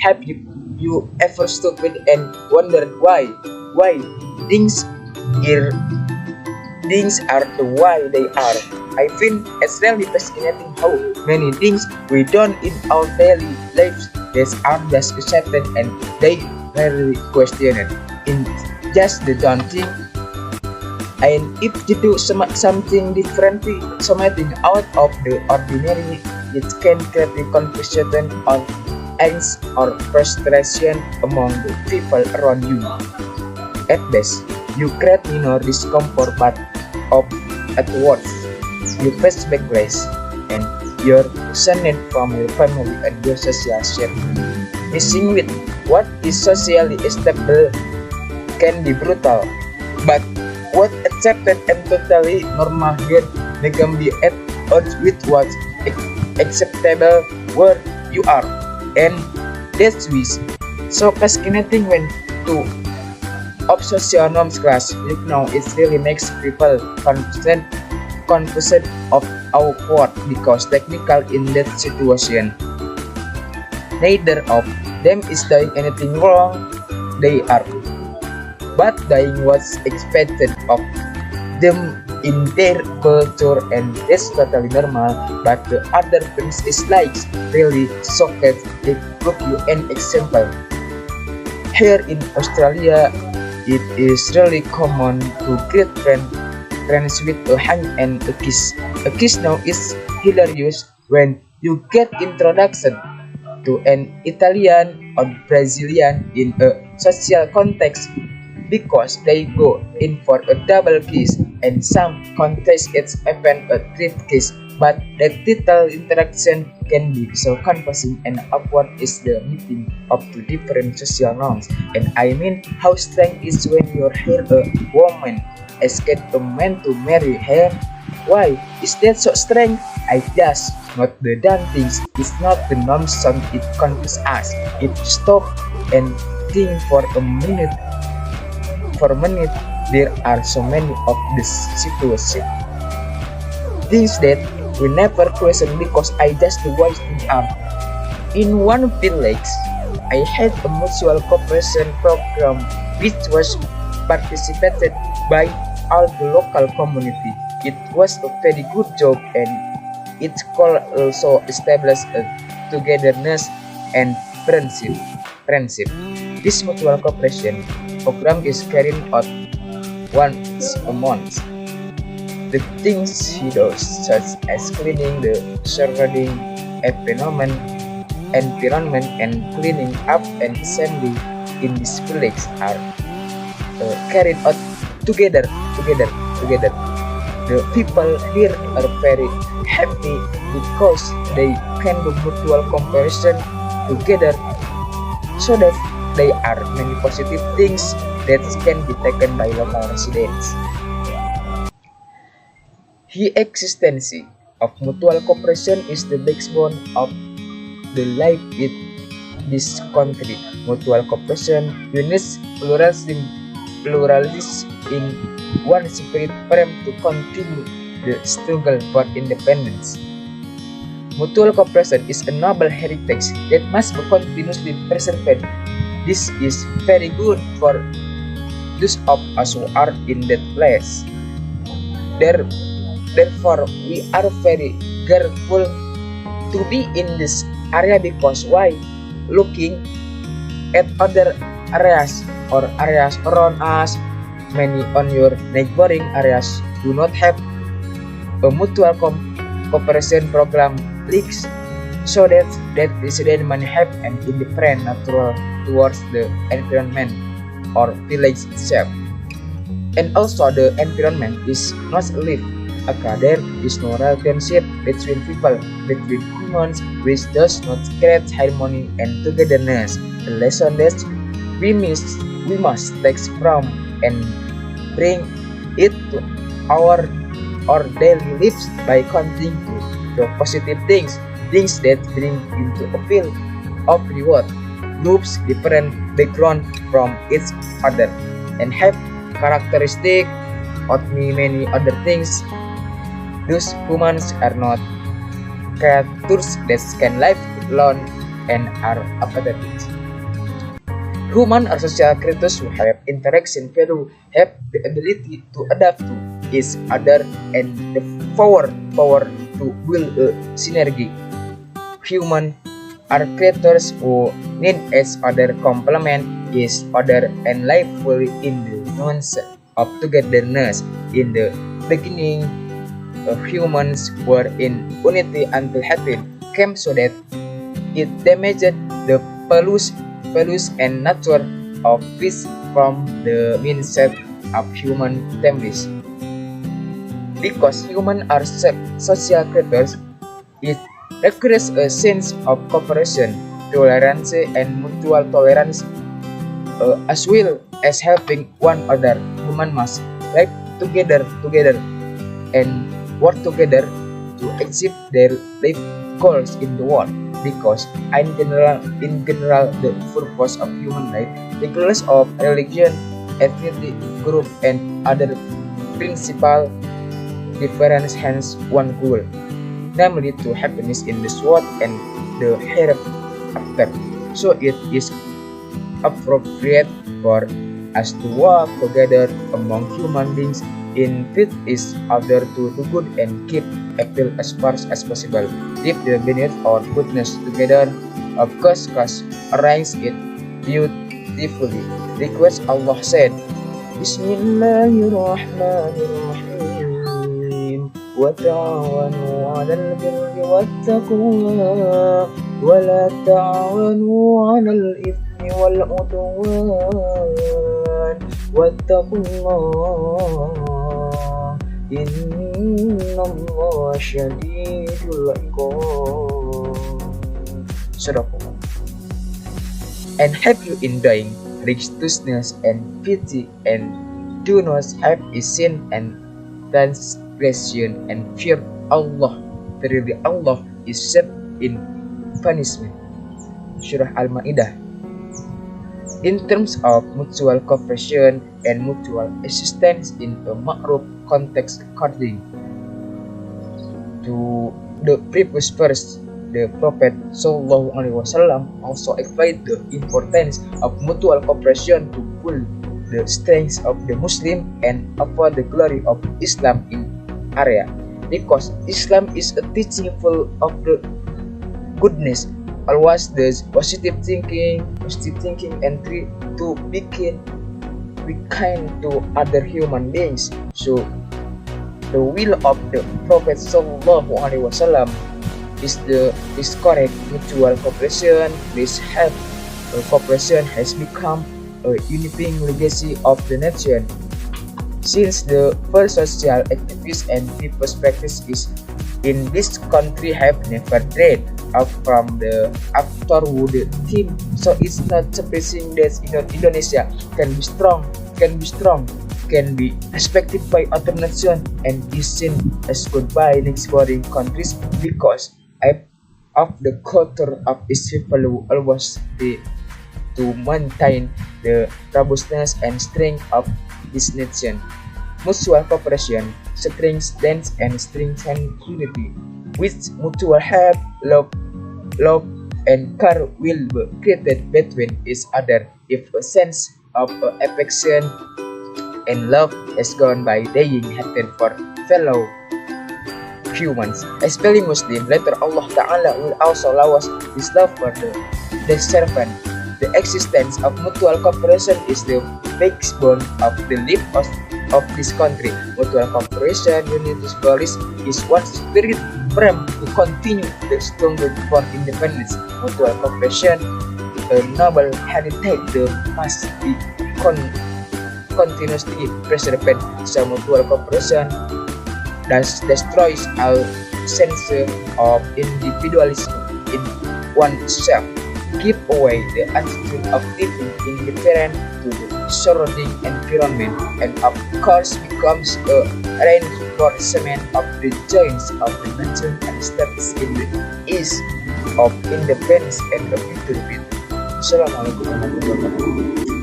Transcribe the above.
Have you ever stupid and wondered why things are things are the way they are? I find it's really fascinating how many things we do in our daily lives that are just accepted and they rarely question it. In just the don't think, and if you do something differently, something out of the ordinary, it can create a confusion or angst or frustration among the people around you. At best, you create minor discomfort, but at worst, you face backlash and your resentment from your family and your social circle. Missing with what is socially acceptable can be brutal, but what accepted and totally normal here can be at odds with what's acceptable where you are, and that's why so fascinating when to obsession norms class. Now it really makes people confused of our part because technical in that situation. Neither of them is doing anything wrong. They are but doing what's expected of them in their culture, and that's totally normal. But the other things is like really socket. They give you an example. Here in Australia, it is really common to greet friends with a hug and a kiss. A kiss now is hilarious when you get introduction to an Italian or Brazilian in a social context, because they go in for a double kiss, and some contests it's even a triple kiss. But that little interaction can be so confusing and awkward is the meeting of two different social norms. And I mean, how strange is when you hear a woman ask a man to marry her. Why is that so strange? I just not the damn things. It's not the nonsense. It confuses us. If you stop and think for a minute, there are so many of this situation. Things that we never question because I just the way things are. In one village, I had a mutual cooperation program which was participated by all the local community. It was a very good job, and it could also establish a togetherness and friendship. This mutual cooperation program is carried out once a month. The things he does, such as cleaning the surrounding environment and cleaning up and assembly in this village are carried out together. The people here are very happy because they can do mutual comparison together, so that there are many positive things that can be taken by local residents. The existence of mutual cooperation is the backbone of the life in this country. Mutual cooperation unites pluralism in one spirit frame to continue the struggle for independence. Mutual cooperation is a noble heritage that must be continuously preserved. This is very good for those of us who are in that place. Therefore, we are very careful to be in this area, because why looking at other areas or areas around us, many on your neighboring areas do not have a mutual cooperation program leaks, so that resident may have an indifferent natural towards the environment or village itself. And also the environment is not lived. There is no relationship between people, between humans, which does not create harmony and togetherness. The lesson that we must take from and bring it to our daily lives by continuing to the positive things that bring into a field of reward, groups different background from each other, and have characteristic of many other things. Those humans are not creatures that can live alone and are apathetic. Humans are social creatures who have interaction value, have the ability to adapt to each other, and the power to build a synergy. Humans are creatures who need each other, complement each other, and live fully in the nuance of togetherness. In the beginning, humans were in unity until hatred came so that it damaged the values and nature of peace from the mindset of human families. Because humans are social creatures, it requires a sense of cooperation, tolerance, and mutual tolerance, as well as helping one another. Humans must live together and work together to achieve their life goals in the world. Because in general, the purpose of human life, regardless of religion, ethnicity, group, and other principal difference, hence one goal, namely to happiness in this world and the hereafter. So it is appropriate for us to work together among human beings in with each other to do good and keep evil as far as possible. If the benefit or goodness together, of course, arrange it beautifully. Because Allah said, Bismillahirrahmanirrahim. Wa ta'awanu 'alal birri wattaqwa wa la ta'awanu 'alal ithmi wal 'udwan. Wattaqullah. Innallaha syadidul iqab. Sadaqallah. And have you in dying righteousness and pity, and do not have a sin and transgression and fear Allah. Verily Allah is set in punishment. Surah Al-Ma'idah. In terms of mutual cooperation and mutual assistance in a ma'ruf context, according to the previous verse, the Prophet SAW also explained the importance of mutual cooperation to build the strength of the Muslim and offer the glory of Islam in area. Because Islam is a teaching full of the goodness, always the positive thinking, and try to be kind to other human beings. So the will of the Prophet SAW is correct. Mutual cooperation, this help cooperation has become a unifying legacy of the nation. Since the first social activities and people's practice is in this country have never dried up from the afterward team, so it's not surprising that Indonesia can be respected by other nations and is seen as good by next foreign countries, because of the culture of its people who always to maintain the robustness and strength of this nation. Mutual cooperation strengthens and strengthens unity, which mutual help, love and care will be created between each other if a sense of affection and love has gone by dying hatred for fellow humans, especially Muslim. Later Allah Ta'ala will also allow us His love for the servant. The existence of mutual cooperation is the backbone of the life of this country. Mutual cooperation, unity, police is one spirit frame to continue the struggle for independence. Mutual cooperation, a noble heritage, must be continuously preserved. So mutual cooperation thus destroys our sense of individualism in oneself, give away the attitude of living indifferent to the surrounding environment, and of course becomes a reinforcement of the joys of the nation and status in the ease of independence and the victory. Assalamualaikum warahmatullahi wabarakatuh.